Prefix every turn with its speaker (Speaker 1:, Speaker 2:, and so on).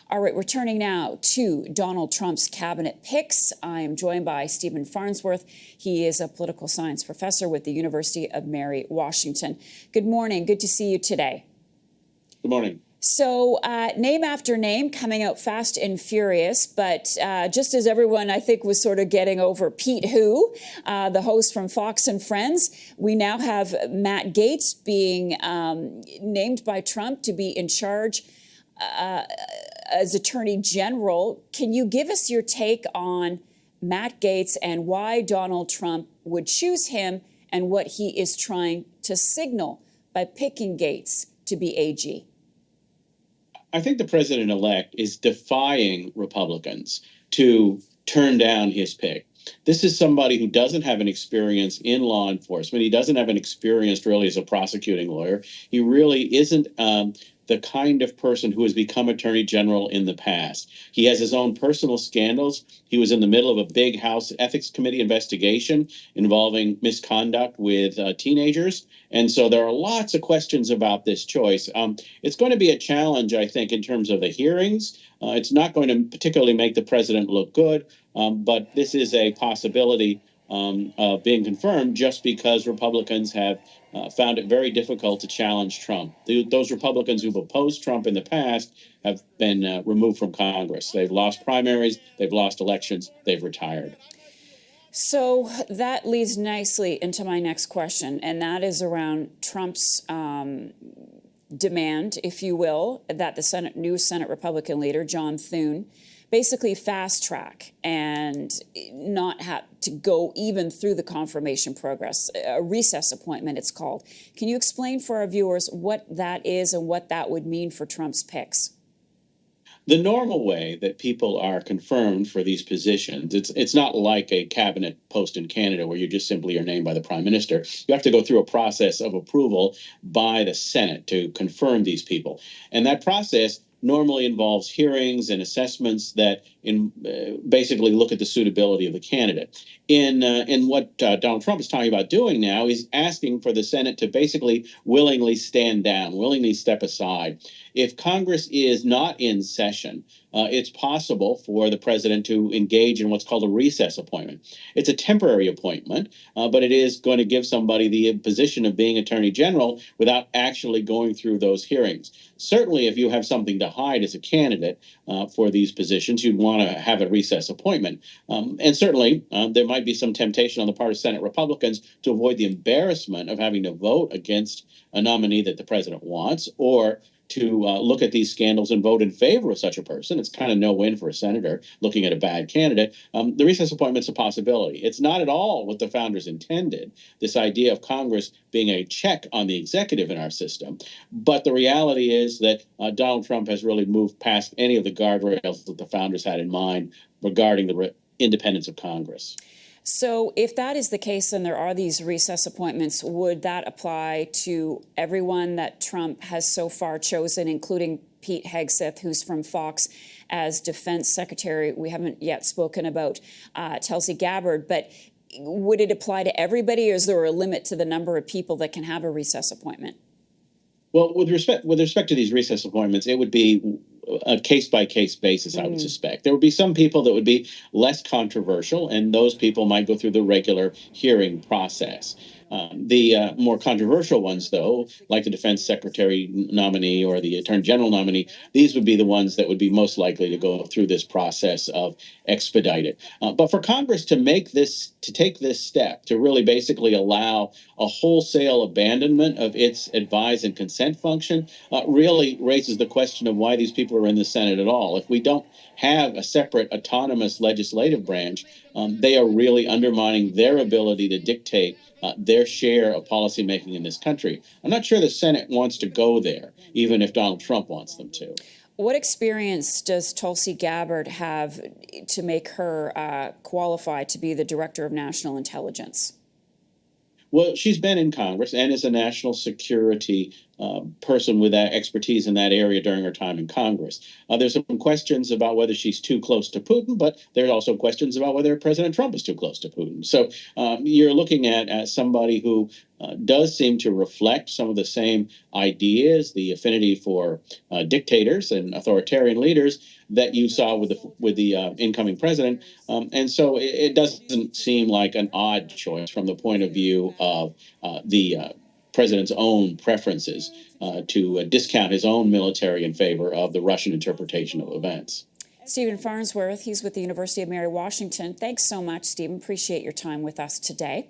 Speaker 1: All right, we're turning now to Donald Trump's cabinet picks. I am joined by Stephen Farnsworth. He is a political science professor with the University of Mary Washington. Good morning. Good to see you today.
Speaker 2: Good morning.
Speaker 1: So name after name coming out fast and furious, but just as everyone, I think, was sort of getting over Pete Who, the host from Fox and Friends, we now have Matt Gaetz being named by Trump to be in charge as Attorney General. Can you give us your take on Matt Gaetz and why Donald Trump would choose him and what he is trying to signal by picking Gaetz to be AG?
Speaker 2: I think the president-elect is defying Republicans to turn down his pick. This is somebody who doesn't have an experience in law enforcement. He doesn't have an experience really as a prosecuting lawyer. He really isn't the kind of person who has become attorney general in the past. He has his own personal scandals. He was in the middle of a big House Ethics Committee investigation involving misconduct with teenagers. And so there are lots of questions about this choice. It's going to be a challenge, I think, in terms of the hearings. It's not going to particularly make the president look good, but this is a possibility of being confirmed just because Republicans have found it very difficult to challenge Trump. Those Republicans who've opposed Trump in the past have been removed from Congress. They've lost primaries, they've lost elections, they've retired.
Speaker 1: So that leads nicely into my next question, and that is around Trump's demand, if you will, that the new Senate Republican leader, John Thune, basically fast track and not have to go even through the confirmation progress, a recess appointment it's called. Can you explain for our viewers what that is and what that would mean for Trump's picks?
Speaker 2: The normal way that people are confirmed for these positions, it's not like a cabinet post in Canada where you just simply are named by the prime minister. You have to go through a process of approval by the Senate to confirm these people. And that process normally involves hearings and assessments that basically look at the suitability of the candidate. In what Donald Trump is talking about doing now, he's asking for the Senate to basically willingly stand down, willingly step aside. If Congress is not in session, it's possible for the president to engage in what's called a recess appointment. It's a temporary appointment, but it is going to give somebody the position of being attorney general without actually going through those hearings. Certainly, if you have something to hide as a candidate for these positions, you'd want to have a recess appointment. And certainly, there might be some temptation on the part of Senate Republicans to avoid the embarrassment of having to vote against a nominee that the president wants, or to look at these scandals and vote in favor of such a person. It's kind of no win for a senator looking at a bad candidate. The recess appointment's a possibility. It's not at all what the founders intended, this idea of Congress being a check on the executive in our system. But the reality is that Donald Trump has really moved past any of the guardrails that the founders had in mind regarding the independence of Congress.
Speaker 1: So if that is the case and there are these recess appointments, would that apply to everyone that Trump has so far chosen, including Pete Hegseth, who's from Fox, as defense secretary? We haven't yet spoken about Tulsi Gabbard, but would it apply to everybody, or is there a limit to the number of people that can have a recess appointment?
Speaker 2: Well, with respect to these recess appointments, it would be a case-by-case basis, I would suspect. There would be some people that would be less controversial, and those people might go through the regular hearing process. The more controversial ones, though, like the defense secretary nominee or the attorney general nominee, these would be the ones that would be most likely to go through this process of expedited. But for Congress to take this step, to really basically allow a wholesale abandonment of its advise and consent function, really raises the question of why these people are in the Senate at all. If we don't have a separate autonomous legislative branch, they are really undermining their ability to dictate their share of policymaking in this country. I'm not sure the Senate wants to go there, even if Donald Trump wants them to.
Speaker 1: What experience does Tulsi Gabbard have to make her qualified to be the Director of National Intelligence?
Speaker 2: Well, she's been in Congress and is a national security person with that expertise in that area during her time in Congress. There's some questions about whether she's too close to Putin, but there's also questions about whether President Trump is too close to Putin. So you're looking at somebody who does seem to reflect some of the same ideas, the affinity for dictators and authoritarian leaders that you saw with the incoming president. And so it doesn't seem like an odd choice from the point of view of the president's own preferences to discount his own military in favor of the Russian interpretation of events.
Speaker 1: Stephen Farnsworth, he's with the University of Mary Washington. Thanks so much, Stephen. Appreciate your time with us today.